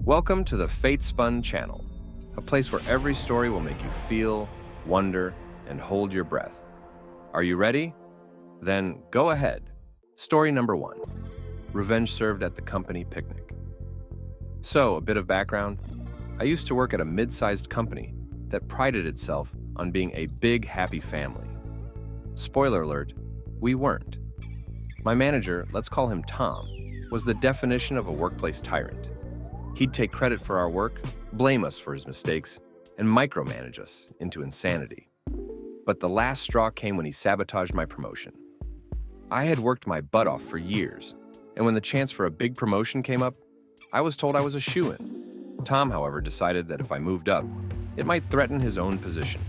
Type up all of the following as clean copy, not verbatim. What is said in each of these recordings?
Welcome to the Fate Spun channel, a place where every story will make you feel, wonder, and hold your breath. Are you ready? Then go ahead. Story number 1. Revenge served at the company picnic. So, a bit of background. I used to work at a mid-sized company that prided itself on being a big, happy family. Spoiler alert, we weren't. My manager, let's call him Tom, was the definition of a workplace tyrant. He'd take credit for our work, blame us for his mistakes, and micromanage us into insanity. But the last straw came when he sabotaged my promotion. I had worked my butt off for years, and when the chance for a big promotion came up, I was told I was a shoo-in. Tom, however, decided that if I moved up, it might threaten his own position.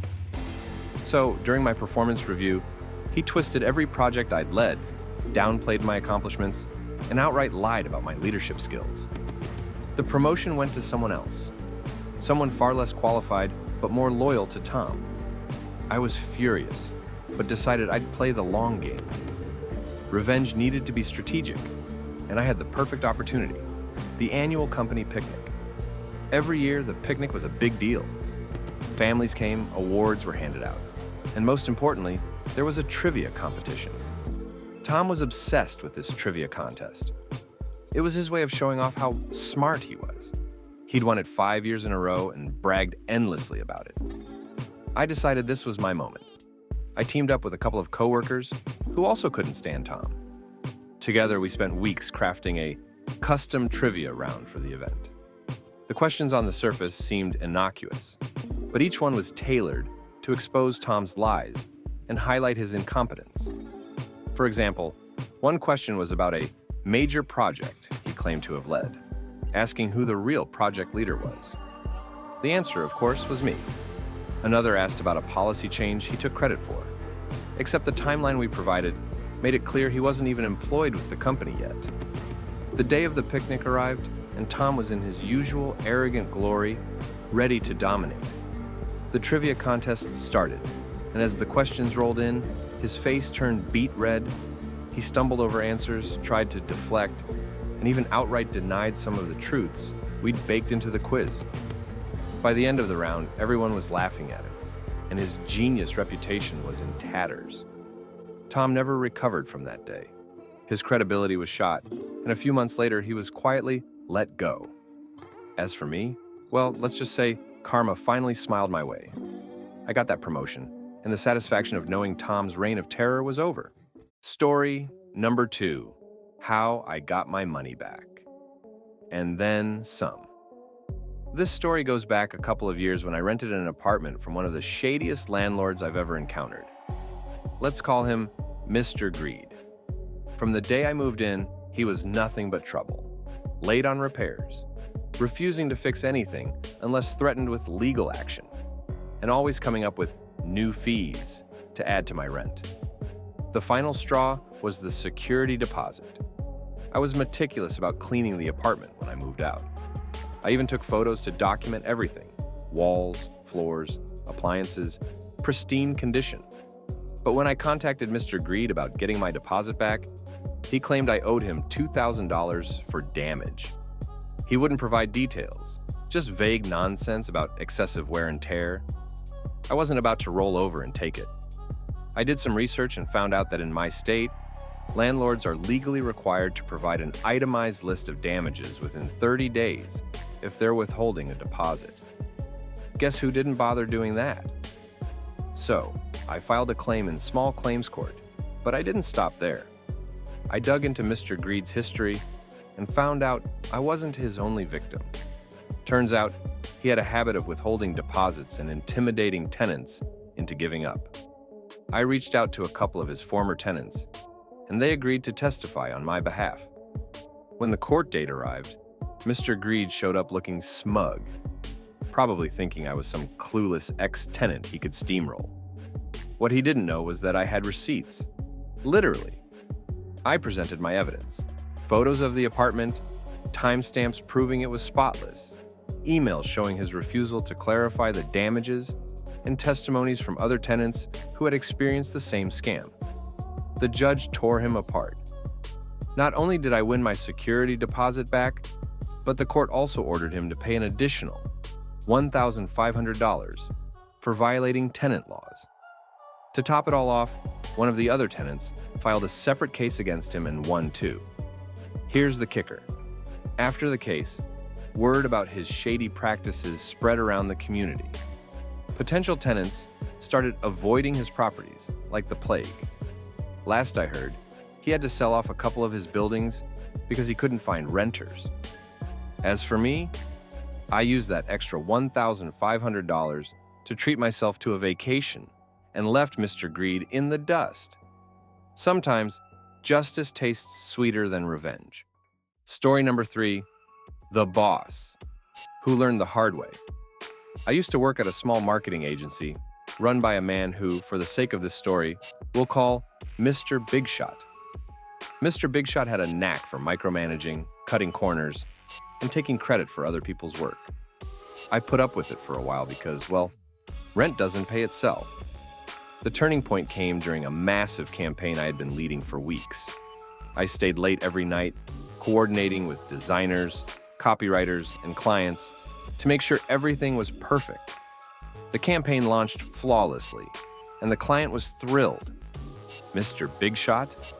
So, during my performance review, he twisted every project I'd led, downplayed my accomplishments, and outright lied about my leadership skills. The promotion went to someone else, someone far less qualified but more loyal to Tom. I was furious, but decided I'd play the long game. Revenge needed to be strategic, and I had the perfect opportunity: the annual company picnic. Every year, the picnic was a big deal. Families came, awards were handed out, and most importantly, there was a trivia competition. Tom was obsessed with this trivia contest. It was his way of showing off how smart he was. He'd won it 5 years in a row and bragged endlessly about it. I decided this was my moment. I teamed up with a couple of coworkers who also couldn't stand Tom. Together, we spent weeks crafting a custom trivia round for the event. The questions on the surface seemed innocuous, but each one was tailored to expose Tom's lies and highlight his incompetence. For example, one question was about a major project he claimed to have led, asking who the real project leader was. The answer, of course, was me. Another asked about a policy change he took credit for, except the timeline we provided made it clear he wasn't even employed with the company yet. The day of the picnic arrived, and Tom was in his usual arrogant glory, ready to dominate. The trivia contest started, and as the questions rolled in, his face turned beet red. He stumbled over answers, tried to deflect, and even outright denied some of the truths we'd baked into the quiz. By the end of the round, everyone was laughing at him, and his genius reputation was in tatters. Tom never recovered from that day. His credibility was shot, and a few months later, he was quietly let go. As for me, well, let's just say karma finally smiled my way. I got that promotion, and the satisfaction of knowing Tom's reign of terror was over. Story number 2, how I got my money back. And then some. This story goes back a couple of years when I rented an apartment from one of the shadiest landlords I've ever encountered. Let's call him Mr. Greed. From the day I moved in, he was nothing but trouble. Late on repairs, refusing to fix anything unless threatened with legal action, and always coming up with new fees to add to my rent. The final straw was the security deposit. I was meticulous about cleaning the apartment when I moved out. I even took photos to document everything: walls, floors, appliances, pristine condition. But when I contacted Mr. Greed about getting my deposit back, he claimed I owed him $2,000 for damage. He wouldn't provide details, just vague nonsense about excessive wear and tear. I wasn't about to roll over and take it. I did some research and found out that in my state, landlords are legally required to provide an itemized list of damages within 30 days if they're withholding a deposit. Guess who didn't bother doing that? So, I filed a claim in small claims court, but I didn't stop there. I dug into Mr. Greed's history and found out I wasn't his only victim. Turns out, he had a habit of withholding deposits and intimidating tenants into giving up. I reached out to a couple of his former tenants, and they agreed to testify on my behalf. When the court date arrived, Mr. Greed showed up looking smug, probably thinking I was some clueless ex-tenant he could steamroll. What he didn't know was that I had receipts. Literally. I presented my evidence: photos of the apartment, timestamps proving it was spotless, emails showing his refusal to clarify the damages, and testimonies from other tenants who had experienced the same scam. The judge tore him apart. Not only did I win my security deposit back, But the court also ordered him to pay an additional $1,500 for violating tenant laws. To top it all off, one of the other tenants filed a separate case against him and won too. Here's the kicker. After the case, word about his shady practices spread around the community. Potential tenants started avoiding his properties like the plague. Last I heard, he had to sell off a couple of his buildings because he couldn't find renters. As for me, I used that extra $1,500 to treat myself to a vacation and left Mr. Greed in the dust. Sometimes, justice tastes sweeter than revenge. Story number 3, the boss, who learned the hard way. I used to work at a small marketing agency run by a man who, for the sake of this story, we'll call Mr. Big Shot. Mr. Big Shot had a knack for micromanaging, cutting corners, and taking credit for other people's work. I put up with it for a while because, well, rent doesn't pay itself. The turning point came during a massive campaign I had been leading for weeks. I stayed late every night, coordinating with designers, copywriters, and clients to make sure everything was perfect. The campaign launched flawlessly, and the client was thrilled. Mr. Big Shot?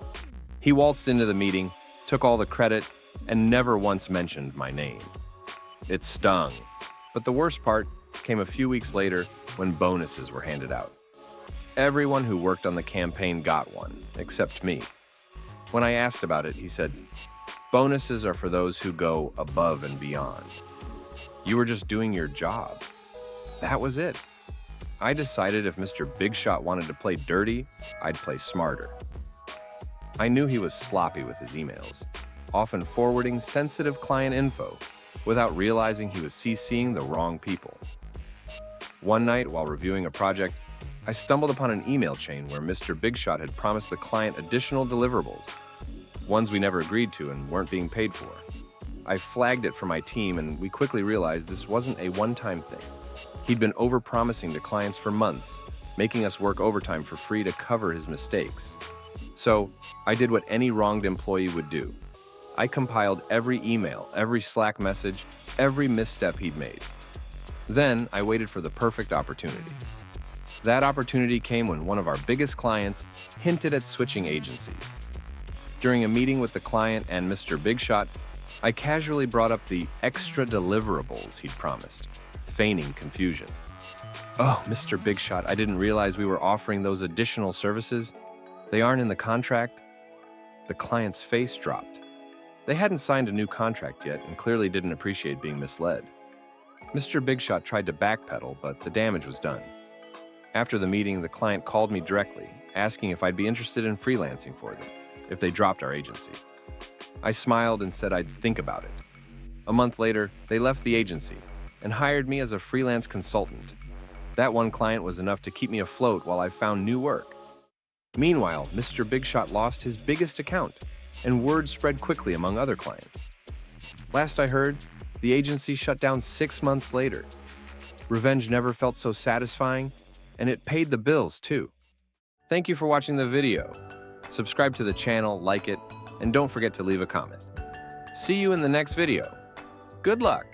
He waltzed into the meeting, took all the credit, and never once mentioned my name. It stung, but the worst part came a few weeks later when bonuses were handed out. Everyone who worked on the campaign got one, except me. When I asked about it, he said, "Bonuses are for those who go above and beyond. You were just doing your job." That was it. I decided if Mr. Big Shot wanted to play dirty, I'd play smarter. I knew he was sloppy with his emails, often forwarding sensitive client info without realizing he was CCing the wrong people. One night, while reviewing a project, I stumbled upon an email chain where Mr. Big Shot had promised the client additional deliverables, ones we never agreed to and weren't being paid for. I flagged it for my team, and we quickly realized this wasn't a one-time thing. He'd been over-promising to clients for months, making us work overtime for free to cover his mistakes. So I did what any wronged employee would do. I compiled every email, every Slack message, every misstep he'd made. Then I waited for the perfect opportunity. That opportunity came when one of our biggest clients hinted at switching agencies. During a meeting with the client and Mr. Big Shot, I casually brought up the extra deliverables he'd promised, feigning confusion. "Oh, Mr. Big Shot, I didn't realize we were offering those additional services. They aren't in the contract." The client's face dropped. They hadn't signed a new contract yet and clearly didn't appreciate being misled. Mr. Big Shot tried to backpedal, but the damage was done. After the meeting, the client called me directly, asking if I'd be interested in freelancing for them, if they dropped our agency. I smiled and said I'd think about it. A month later, they left the agency and hired me as a freelance consultant. That one client was enough to keep me afloat while I found new work. Meanwhile, Mr. Big Shot lost his biggest account, and word spread quickly among other clients. Last I heard, the agency shut down 6 months later. Revenge never felt so satisfying, and it paid the bills too. Thank you for watching the video. Subscribe to the channel, like it, and don't forget to leave a comment. See you in the next video. Good luck!